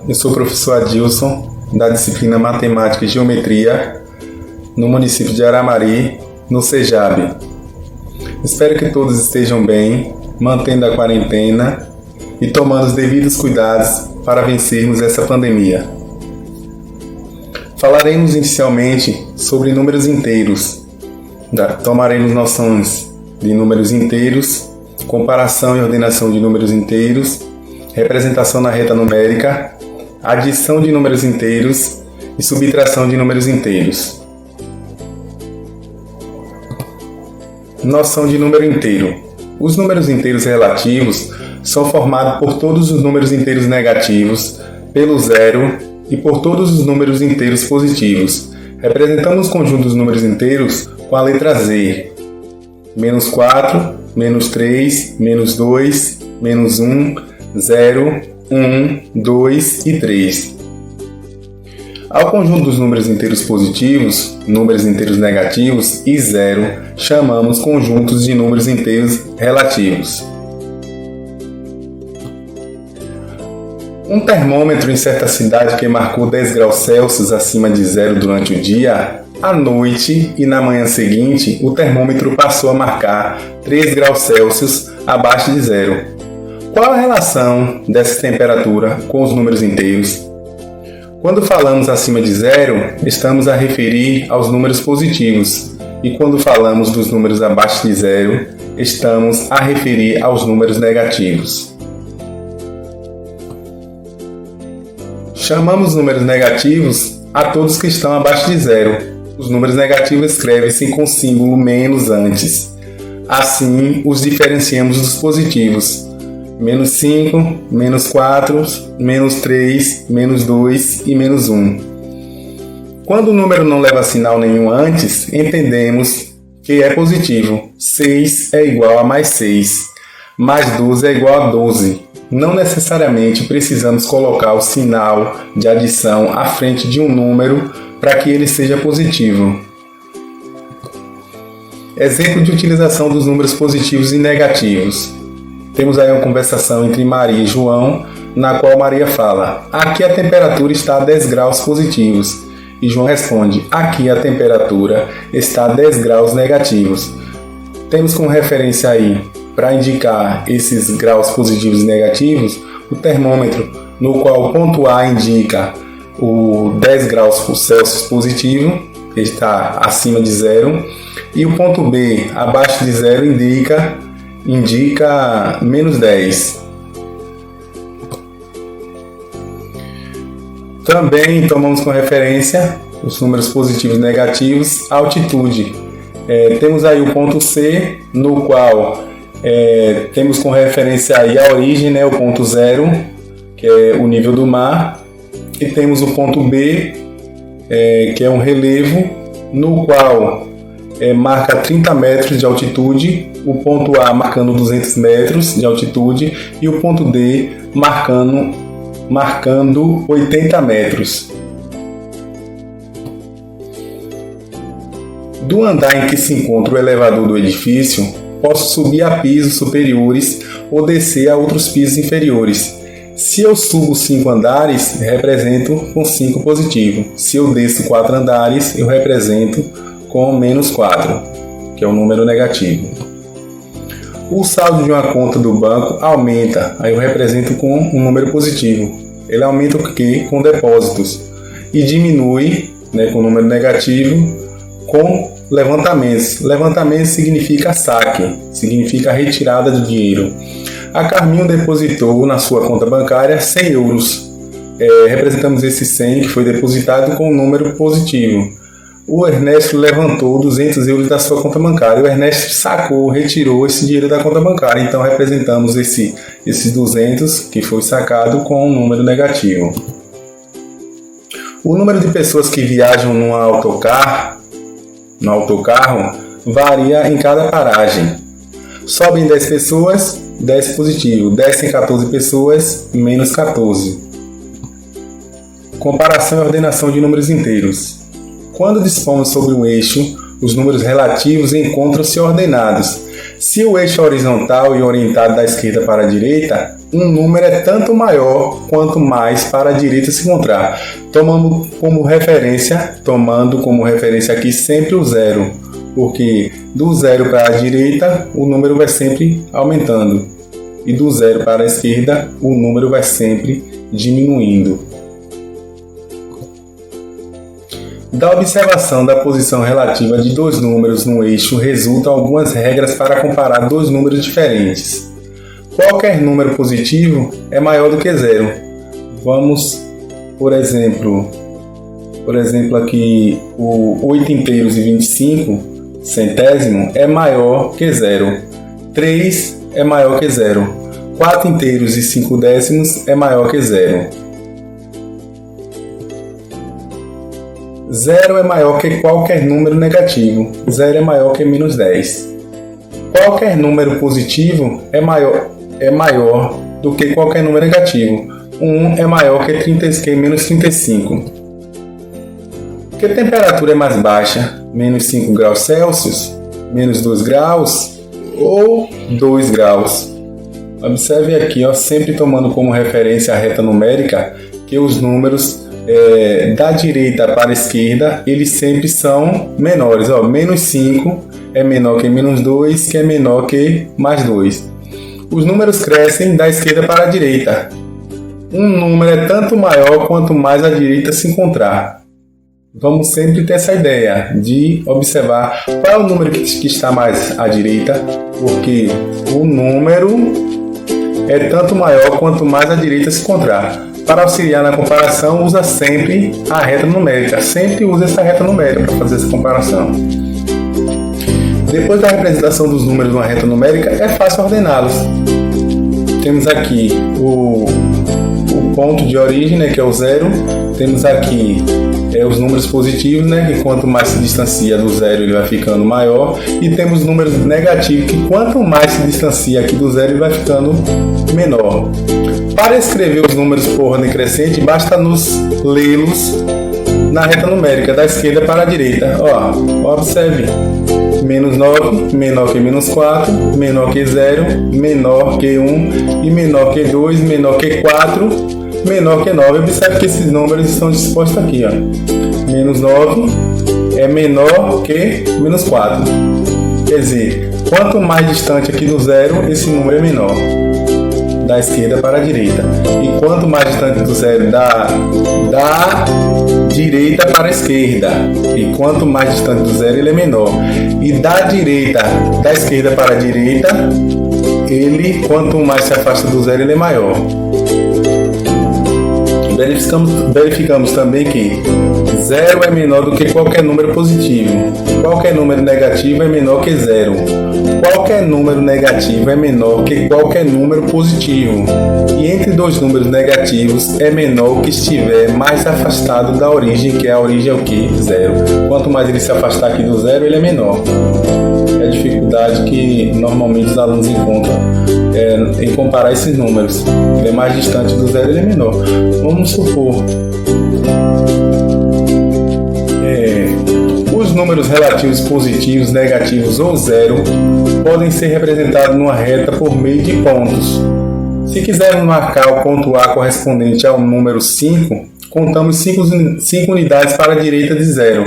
eu sou o professor Adilson, da disciplina Matemática e Geometria, no município de Aramari, no CEJAB. Espero que todos estejam bem, mantendo a quarentena e tomando os devidos cuidados para vencermos essa pandemia. Falaremos inicialmente sobre números inteiros. Tomaremos noções de números inteiros, comparação e ordenação de números inteiros, representação na reta numérica, adição de números inteiros e subtração de números inteiros. Noção de número inteiro. Os números inteiros relativos são formados por todos os números inteiros negativos, pelo zero e por todos os números inteiros positivos. Representamos o conjunto dos números inteiros com a letra Z. Menos 4, menos 3, menos 2, menos 1, 0, 1, 2 e 3. Ao conjunto dos números inteiros positivos, números inteiros negativos e zero, chamamos conjuntos de números inteiros relativos. Um termômetro em certa cidade que marcou 10 graus Celsius acima de zero durante o dia, à noite e na manhã seguinte, o termômetro passou a marcar 3 graus Celsius abaixo de zero. Qual a relação dessa temperatura com os números inteiros? Quando falamos acima de zero, estamos a referir aos números positivos, e quando falamos dos números abaixo de zero, estamos a referir aos números negativos. Chamamos números negativos a todos que estão abaixo de zero. Os números negativos escrevem-se com símbolo menos antes. Assim, os diferenciamos dos positivos. Menos 5, menos 4, menos 3, menos 2 e menos 1. Quando o número não leva sinal nenhum antes, entendemos que é positivo. 6 é igual a mais 6, mais 12 é igual a 12. Não necessariamente precisamos colocar o sinal de adição à frente de um número para que ele seja positivo. Exemplo de utilização dos números positivos e negativos. Temos aí uma conversação entre Maria e João, na qual Maria fala: aqui a temperatura está a 10 graus positivos. E João responde: aqui a temperatura está a 10 graus negativos. Temos como referência aí, para indicar esses graus positivos e negativos, o termômetro, no qual o ponto A indica o 10 graus Celsius positivo, que está acima de zero, e o ponto B, abaixo de zero, indica menos 10. Também tomamos como referência os números positivos e negativos, a altitude. Temos aí o ponto C, no qual temos como referência aí a origem, o ponto zero, que é o nível do mar, e temos o ponto B, que é um relevo, no qual marca 30 metros de altitude, o ponto A marcando 200 metros de altitude e o ponto D marcando 80 metros. Do andar em que se encontra o elevador do edifício, posso subir a pisos superiores ou descer a outros pisos inferiores. Se eu subo 5 andares, represento com 5 positivo. Se eu desço 4 andares, eu represento com menos 4, que é um número negativo. O saldo de uma conta do banco aumenta, aí eu represento com um número positivo. Ele aumenta o quê? Com depósitos. E diminui, com o número negativo, com levantamentos. Levantamento significa saque, significa retirada do dinheiro. A Carminho depositou na sua conta bancária 100 euros. Representamos esse 100 que foi depositado com um número positivo. O Ernesto levantou 200 euros da sua conta bancária. O Ernesto retirou esse dinheiro da conta bancária. Então, representamos esses 200 que foi sacado com um número negativo. O número de pessoas que viajam no autocarro varia em cada paragem. Sobem 10 pessoas, 10 positivo. Descem 14 pessoas, menos 14. Comparação e ordenação de números inteiros. Quando dispomos sobre um eixo, os números relativos encontram-se ordenados. Se o eixo é horizontal e orientado da esquerda para a direita, um número é tanto maior quanto mais para a direita se encontrar, tomando como referência aqui sempre o zero, porque do zero para a direita o número vai sempre aumentando e do zero para a esquerda o número vai sempre diminuindo. Da observação da posição relativa de dois números no eixo resultam algumas regras para comparar dois números diferentes. Qualquer número positivo é maior do que zero. Vamos, por exemplo aqui o 8 inteiros e 25 centésimo é maior que zero. 3 é maior que zero. 4 inteiros e 5 décimos é maior que zero. 0 é maior que qualquer número negativo. 0 é maior que menos 10. Qualquer número positivo é maior do que qualquer número negativo. 1 é maior que menos 35. Que temperatura é mais baixa? Menos 5 graus Celsius? Menos 2 graus? Ou 2 graus? Observe aqui, sempre tomando como referência a reta numérica, que os números da direita para a esquerda, eles sempre são menores. Menos 5 é menor que menos 2, que é menor que mais 2. Os números crescem da esquerda para a direita. Um número é tanto maior quanto mais a direita se encontrar. Vamos sempre ter essa ideia de observar qual é o número que está mais à direita, porque o número é tanto maior quanto mais a direita se encontrar. Para auxiliar na comparação, usa sempre a reta numérica. Sempre usa essa reta numérica para fazer essa comparação. Depois da representação dos números numa reta numérica, é fácil ordená-los. Temos aqui o ponto de origem, que é o zero. Temos aqui os números positivos, que quanto mais se distancia do zero, ele vai ficando maior. E temos números negativos, que quanto mais se distancia aqui do zero, ele vai ficando menor. Para escrever os números por ordem crescente, basta nos lê-los na reta numérica, da esquerda para a direita. Observe. Menos 9, menor que menos 4, menor que 0, menor que 1, e menor que 2, menor que 4, menor que 9. Observe que esses números estão dispostos aqui. Menos 9 é menor que menos 4. Quer dizer, quanto mais distante aqui do zero, esse número é menor. Da esquerda para a direita. E quanto mais distante do zero, da direita para a esquerda. E quanto mais distante do zero, ele é menor. E da esquerda para a direita, quanto mais se afasta do zero, ele é maior. Verificamos também que 0 é menor do que qualquer número positivo. Qualquer número negativo é menor que 0. Qualquer número negativo é menor que qualquer número positivo. E entre dois números negativos é menor o que estiver mais afastado da origem, que a origem é o que? 0. Quanto mais ele se afastar aqui do zero, ele é menor. É a dificuldade que normalmente os alunos encontram em comparar esses números. Ele é mais distante do zero, ele é menor. Vamos supor os números relativos positivos, negativos ou zero podem ser representados numa reta por meio de pontos. Se quisermos marcar o ponto A correspondente ao número 5, contamos 5 unidades para a direita de zero,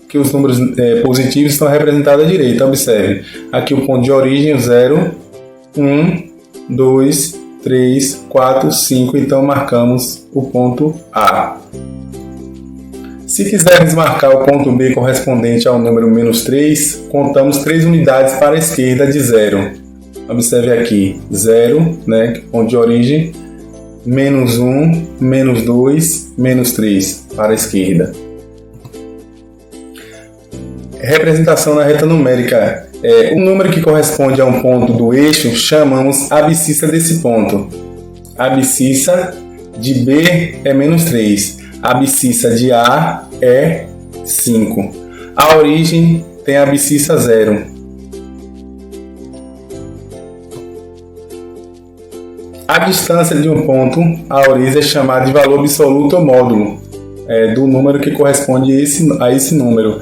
que os números positivos estão representados à direita. Observe, aqui o ponto de origem, 0, 1, 2, 3, 4, 5, então marcamos o ponto A. Se quisermos marcar o ponto B correspondente ao número menos 3, contamos 3 unidades para a esquerda de 0. Observe aqui, 0, ponto de origem, menos 1, menos 2, menos 3 para a esquerda. Representação na reta numérica. O número que corresponde a um ponto do eixo chamamos abscissa desse ponto. A abscissa de B é menos 3. A abscissa de A é 5. A origem tem a abscissa 0. A distância de um ponto à origem é chamada de valor absoluto ou módulo do número que corresponde a esse número.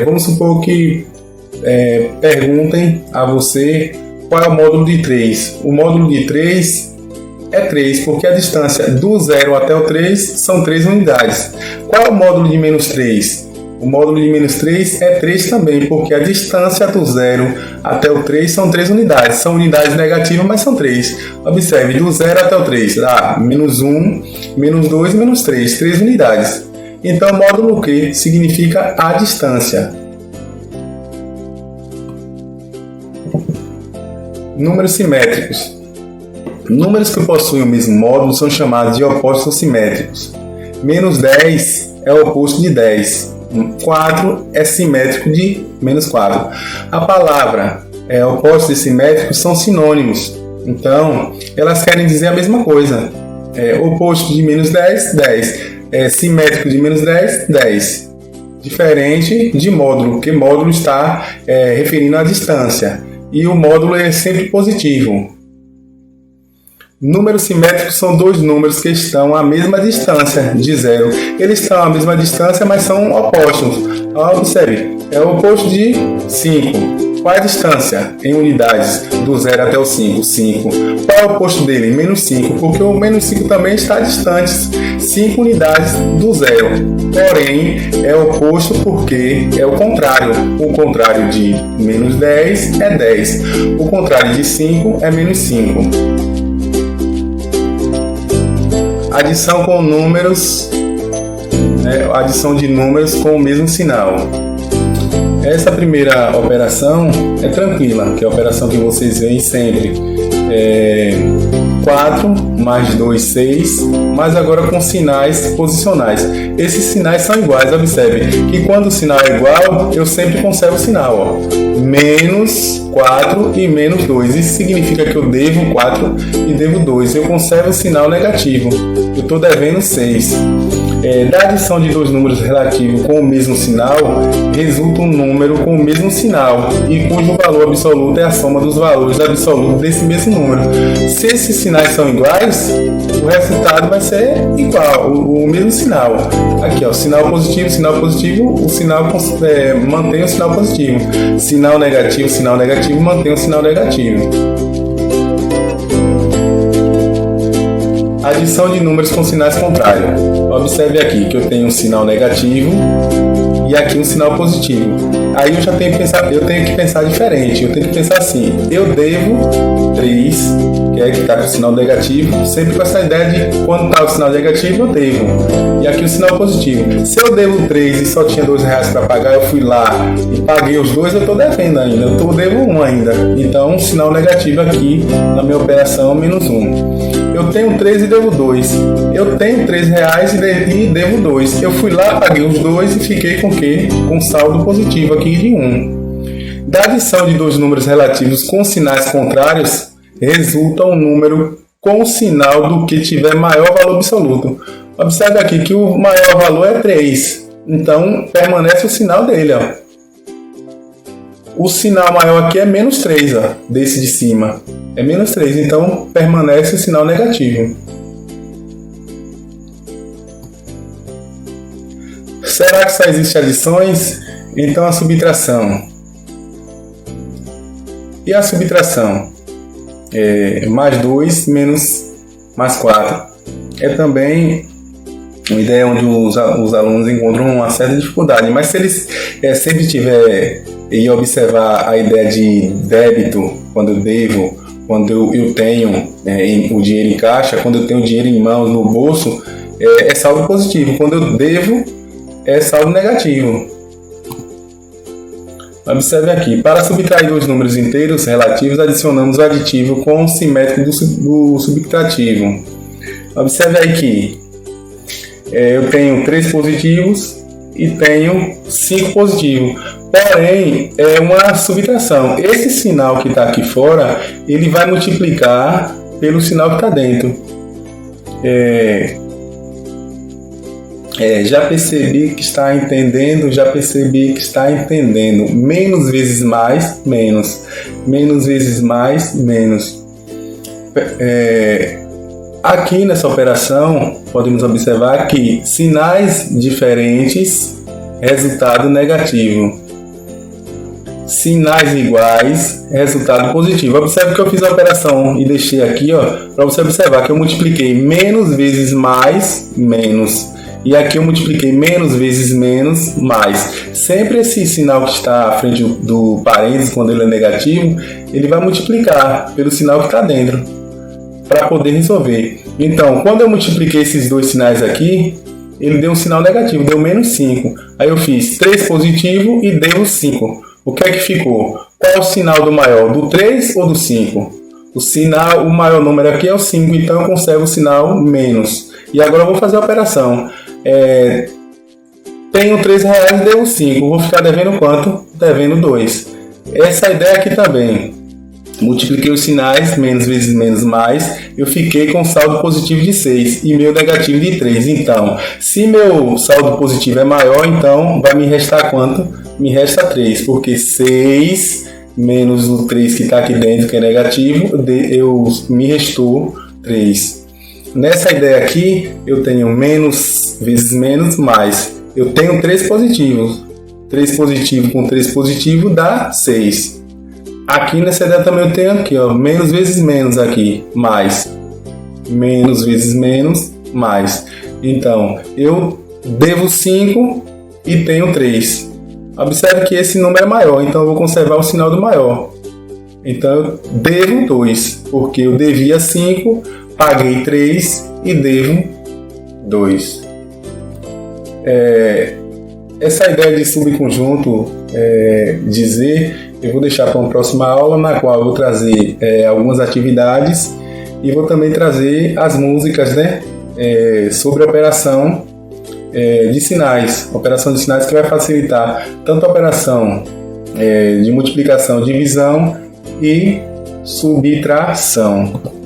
Vamos supor que perguntem a você qual é o módulo de 3. O módulo de 3 é 3, porque a distância do 0 até o 3 são 3 unidades. Qual é o módulo de menos 3? O módulo de menos 3 é 3 também, porque a distância do 0 até o 3 são 3 unidades. São unidades negativas, mas são 3. Observe, do 0 até o 3, menos 1, menos 2 e menos 3, 3 unidades. Então, módulo Q significa a distância. Números simétricos. Números que possuem o mesmo módulo são chamados de opostos simétricos. Menos 10 é o oposto de 10. 4 é simétrico de menos 4. A palavra opostos e simétricos são sinônimos. Então, elas querem dizer a mesma coisa. Oposto de menos 10, 10. Simétrico de menos 10, 10. Diferente de módulo, porque módulo está referindo à distância. E o módulo é sempre positivo. Números simétricos são dois números que estão à mesma distância de zero. Eles estão à mesma distância, mas são opostos. Observe, é o oposto de 5. Qual é a distância em unidades do 0 até o 5? 5. Qual é o oposto dele? Menos 5, porque o menos 5 também está distante 5 unidades do 0. Porém, é oposto porque é o contrário. O contrário de menos 10 é 10. O contrário de 5 é menos 5. Adição com números, adição de números com o mesmo sinal. Essa primeira operação é tranquila, que é a operação que vocês veem sempre. 4 mais 2, 6, mas agora com sinais posicionais. Esses sinais são iguais, observe que quando o sinal é igual, eu sempre conservo o sinal. Menos 4 e menos 2. Isso significa que eu devo 4 e devo 2. Eu conservo o sinal negativo. Eu estou devendo 6. Da adição de dois números relativos com o mesmo sinal, resulta um número com o mesmo sinal e cujo valor absoluto é a soma dos valores absolutos desse mesmo número. Se esses sinais são iguais, o resultado vai ser igual, o mesmo sinal. Aqui, sinal positivo, o sinal mantém o sinal positivo. Sinal negativo, mantém o sinal negativo. Adição de números com sinais contrários. Observe aqui que eu tenho um sinal negativo e aqui um sinal positivo. Aí eu tenho que pensar diferente. Eu tenho que pensar assim: eu devo 3, que está com o sinal negativo, sempre com essa ideia de quando está o sinal negativo, eu devo. E aqui o sinal positivo. Se eu devo 3 e só tinha R$2 para pagar, eu fui lá e paguei os dois, eu estou devendo ainda. Eu devo 1 ainda. Então, sinal negativo aqui na minha operação, menos 1. Eu tenho 3 e devo 2. Eu tenho R$3 e devo 2. Eu fui lá, paguei os dois e fiquei com o quê? Com saldo positivo aqui de 1. Da adição de dois números relativos com sinais contrários, resulta um número com o sinal do que tiver maior valor absoluto. Observe aqui que o maior valor é 3. Então, permanece o sinal dele. O sinal maior aqui é menos 3, desse de cima. É menos 3, então permanece o sinal negativo. Será que só existem adições? Então a subtração. E a subtração? Mais 2 menos mais 4. É também uma ideia onde os alunos encontram uma certa dificuldade, mas se eles sempre tiver e observar a ideia de débito, quando eu devo, quando eu tenho o dinheiro em caixa, quando eu tenho o dinheiro em mãos, no bolso, é saldo positivo. Quando eu devo, é saldo negativo. Observe aqui, para subtrair dois números inteiros relativos, adicionamos o aditivo com o simétrico do subtrativo. Observe aí que eu tenho 3 positivos e tenho 5 positivos. Porém, é uma subtração. Esse sinal que está aqui fora, ele vai multiplicar pelo sinal que está dentro. Já percebi que está entendendo, Menos vezes mais, menos. Menos vezes mais, menos. Aqui nessa operação, podemos observar que sinais diferentes, resultado negativo. sinais iguais, resultado positivo. Observe que eu fiz a operação e deixei aqui, para você observar que eu multipliquei menos vezes mais, menos. E aqui eu multipliquei menos vezes menos, mais. Sempre esse sinal que está à frente do parênteses, quando ele é negativo, ele vai multiplicar pelo sinal que está dentro, para poder resolver. Então, quando eu multipliquei esses dois sinais aqui, ele deu um sinal negativo, deu menos 5. Aí eu fiz 3 positivo e deu 5. O que é que ficou? Qual é o sinal do maior? Do 3 ou do 5? O maior número aqui é o 5, então eu conservo o sinal menos. E agora eu vou fazer a operação. Tenho R$3 e devo 5. Vou ficar devendo quanto? Devendo 2. Essa é a ideia aqui também. Multipliquei os sinais, menos vezes menos mais, eu fiquei com saldo positivo de 6 e meu negativo de 3. Então, se meu saldo positivo é maior, então vai me restar quanto? Me resta 3, porque 6 menos o 3 que está aqui dentro, que é negativo, me restou 3. Nessa ideia aqui, eu tenho menos vezes menos mais. Eu tenho 3 positivos. 3 positivo com 3 positivo dá 6. Aqui nessa ideia também eu tenho aqui, menos vezes menos aqui, mais. Menos vezes menos, mais. Então, eu devo 5 e tenho 3. Observe que esse número é maior, então eu vou conservar o sinal do maior. Então, eu devo 2, porque eu devia 5, paguei 3 e devo 2. Essa ideia de subconjunto dizer, eu vou deixar para uma próxima aula, na qual eu vou trazer algumas atividades e vou também trazer as músicas, né, sobre a operação de sinais. Operação de sinais que vai facilitar tanto a operação de multiplicação, divisão e subtração.